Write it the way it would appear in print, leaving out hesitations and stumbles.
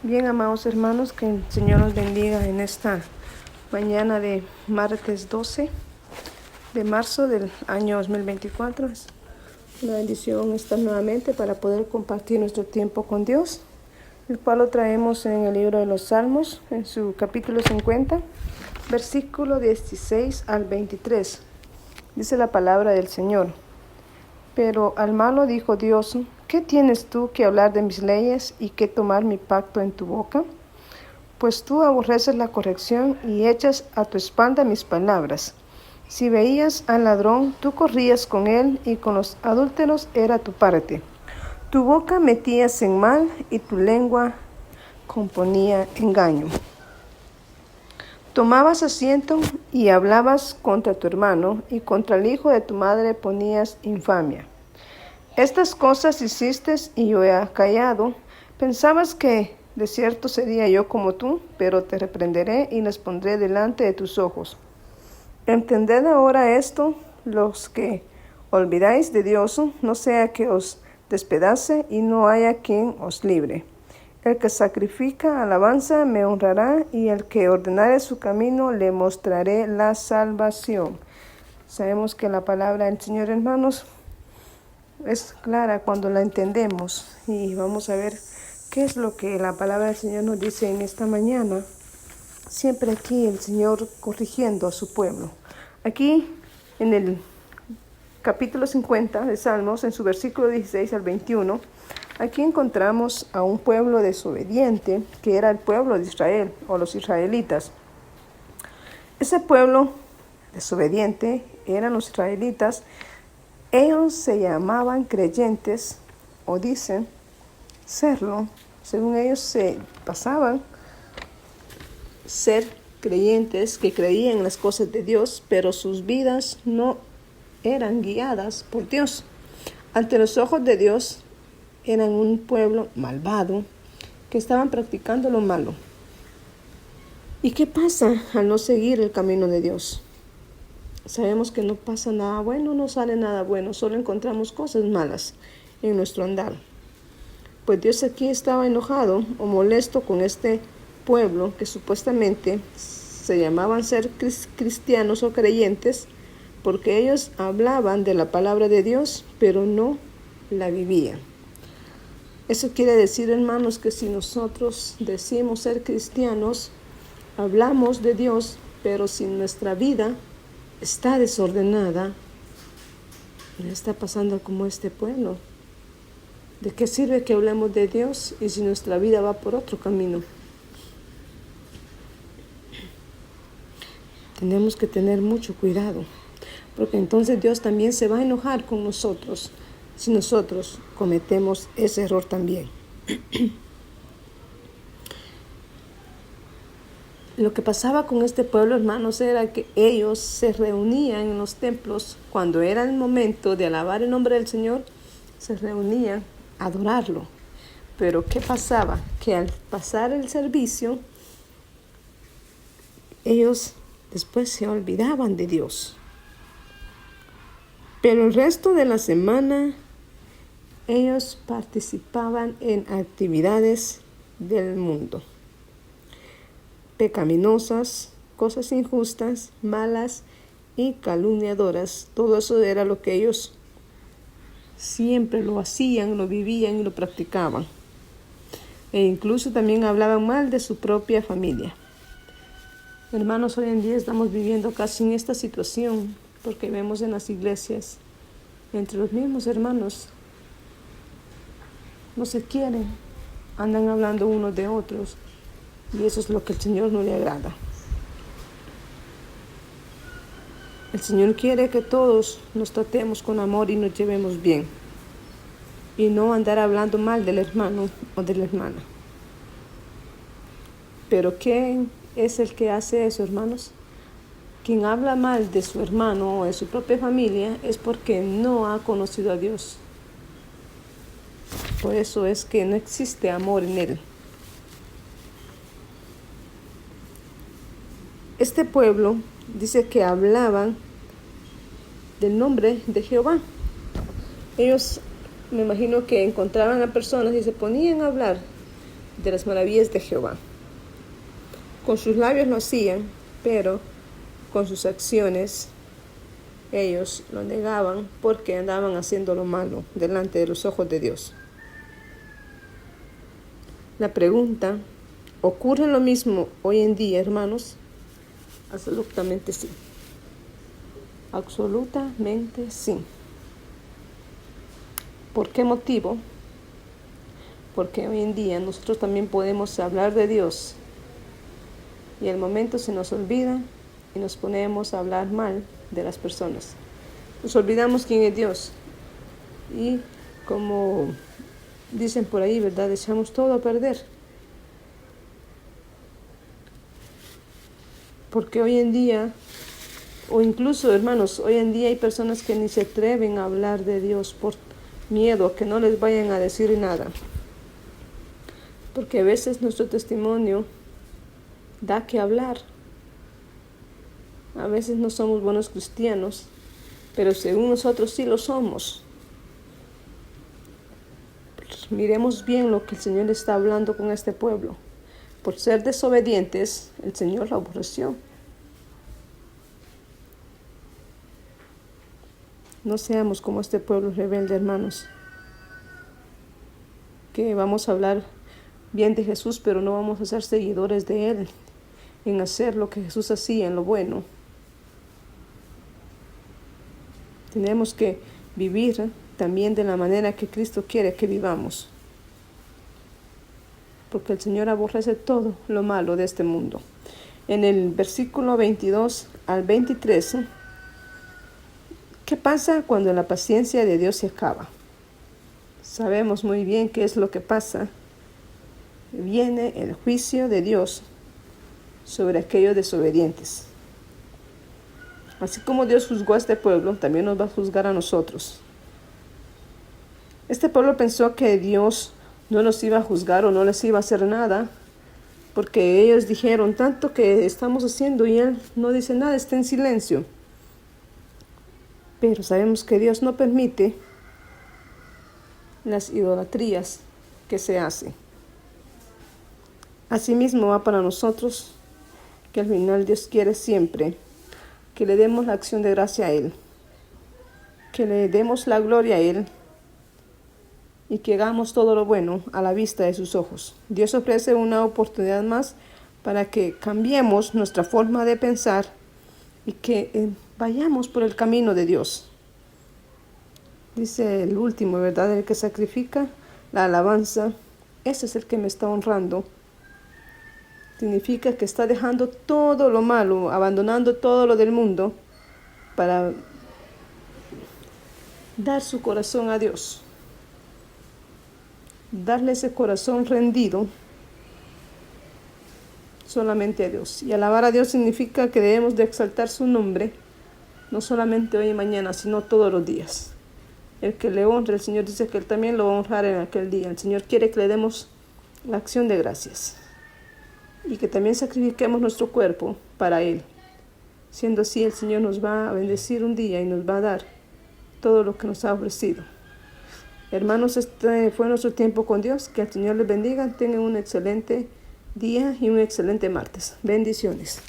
Bien, amados hermanos, que el Señor nos bendiga en esta mañana de martes 12 de marzo del año 2024. Es una bendición estar nuevamente para poder compartir nuestro tiempo con Dios, el cual lo traemos en el libro de los Salmos, en su capítulo 50, versículo 16 al 23. Dice la palabra del Señor: Pero al malo dijo Dios: ¿Qué tienes tú que hablar de mis leyes y que tomar mi pacto en tu boca? Pues tú aborreces la corrección y echas a tu espalda mis palabras. Si veías al ladrón, tú corrías con él, y con los adúlteros era tu parte. Tu boca metías en mal y tu lengua componía engaño. Tomabas asiento y hablabas contra tu hermano, y contra el hijo de tu madre ponías infamia. Estas cosas hiciste y yo he callado. Pensabas que de cierto sería yo como tú, pero te reprenderé y las pondré delante de tus ojos. Entended ahora esto, los que olvidáis de Dios, no sea que os despedace y no haya quien os libre. El que sacrifica alabanza me honrará, y el que ordenare su camino le mostraré la salvación. Sabemos que la palabra del Señor, hermanos, es clara cuando la entendemos, y vamos a ver qué es lo que la palabra del Señor nos dice en esta mañana. Siempre aquí el Señor corrigiendo a su pueblo. Aquí en el capítulo 50 de Salmos, en su versículo 16 al 21, aquí encontramos a un pueblo desobediente, que era el pueblo de Israel, o los israelitas. Ese pueblo desobediente eran los israelitas. Ellos se llamaban creyentes, o dicen serlo. Según ellos se pasaban ser creyentes, que creían en las cosas de Dios, pero sus vidas no eran guiadas por Dios. Ante los ojos de Dios eran un pueblo malvado, que estaban practicando lo malo. ¿Y qué pasa al no seguir el camino de Dios? Sabemos que no pasa nada bueno, no sale nada bueno, solo encontramos cosas malas en nuestro andar. Pues Dios aquí estaba enojado o molesto con este pueblo que supuestamente se llamaban ser cristianos o creyentes, porque ellos hablaban de la palabra de Dios, pero no la vivían. Eso quiere decir, hermanos, que si nosotros decimos ser cristianos, hablamos de Dios, pero si nuestra vida está desordenada, no está pasando como este pueblo. ¿De qué sirve que hablemos de Dios y si nuestra vida va por otro camino? Tenemos que tener mucho cuidado, porque entonces Dios también se va a enojar con nosotros si nosotros cometemos ese error también. Lo que pasaba con este pueblo, hermanos, era que ellos se reunían en los templos cuando era el momento de alabar el nombre del Señor, se reunían a adorarlo. Pero ¿qué pasaba? Que al pasar el servicio, ellos después se olvidaban de Dios. Pero el resto de la semana, ellos participaban en actividades del mundo pecaminosas, cosas injustas, malas y calumniadoras. Todo eso era lo que ellos siempre lo hacían, lo vivían y lo practicaban. E incluso también hablaban mal de su propia familia. Hermanos, hoy en día estamos viviendo casi en esta situación, porque vemos en las iglesias, entre los mismos hermanos, no se quieren, andan hablando unos de otros. Y eso es lo que el Señor no le agrada. El Señor quiere que todos nos tratemos con amor y nos llevemos bien. Y no andar hablando mal del hermano o de la hermana. Pero ¿quién es el que hace eso, hermanos? Quien habla mal de su hermano o de su propia familia es porque no ha conocido a Dios. Por eso es que no existe amor en él. Este pueblo dice que hablaban del nombre de Jehová. Ellos, me imagino que encontraban a personas y se ponían a hablar de las maravillas de Jehová. Con sus labios lo hacían, pero con sus acciones ellos lo negaban porque andaban haciendo lo malo delante de los ojos de Dios. La pregunta, ¿ocurre lo mismo hoy en día, hermanos? Absolutamente sí. Absolutamente sí. ¿Por qué motivo? Porque hoy en día nosotros también podemos hablar de Dios y al momento se nos olvida y nos ponemos a hablar mal de las personas. Nos olvidamos quién es Dios y como dicen por ahí, ¿verdad? Echamos todo a perder. Porque hoy en día, o incluso hermanos, hoy en día hay personas que ni se atreven a hablar de Dios por miedo a que no les vayan a decir nada. Porque a veces nuestro testimonio da que hablar. A veces no somos buenos cristianos, pero según nosotros sí lo somos. Miremos bien lo que el Señor está hablando con este pueblo. Por ser desobedientes, el Señor lo aborreció. No seamos como este pueblo rebelde, hermanos, que vamos a hablar bien de Jesús, pero no vamos a ser seguidores de Él en hacer lo que Jesús hacía en lo bueno. Tenemos que vivir también de la manera que Cristo quiere que vivamos, porque el Señor aborrece todo lo malo de este mundo. En el versículo 22 al 23, ¿qué pasa cuando la paciencia de Dios se acaba? Sabemos muy bien qué es lo que pasa. Viene el juicio de Dios sobre aquellos desobedientes. Así como Dios juzgó a este pueblo, también nos va a juzgar a nosotros. Este pueblo pensó que Dios no los iba a juzgar o no les iba a hacer nada, porque ellos dijeron tanto que estamos haciendo y Él no dice nada, está en silencio. Pero sabemos que Dios no permite las idolatrías que se hacen. Asimismo va para nosotros, que al final Dios quiere siempre que le demos la acción de gracia a Él, que le demos la gloria a Él y que hagamos todo lo bueno a la vista de sus ojos. Dios ofrece una oportunidad más para que cambiemos nuestra forma de pensar y que vayamos por el camino de Dios. Dice el último, ¿verdad? El que sacrifica la alabanza, ese es el que me está honrando. Significa que está dejando todo lo malo, abandonando todo lo del mundo para dar su corazón a Dios. Darle ese corazón rendido solamente a Dios. Y alabar a Dios significa que debemos de exaltar su nombre, no solamente hoy y mañana, sino todos los días. El que le honre, el Señor dice que Él también lo va a honrar en aquel día. El Señor quiere que le demos la acción de gracias y que también sacrifiquemos nuestro cuerpo para Él. Siendo así, el Señor nos va a bendecir un día y nos va a dar todo lo que nos ha ofrecido. Hermanos, este fue nuestro tiempo con Dios. Que el Señor les bendiga. Tengan un excelente día y un excelente martes. Bendiciones.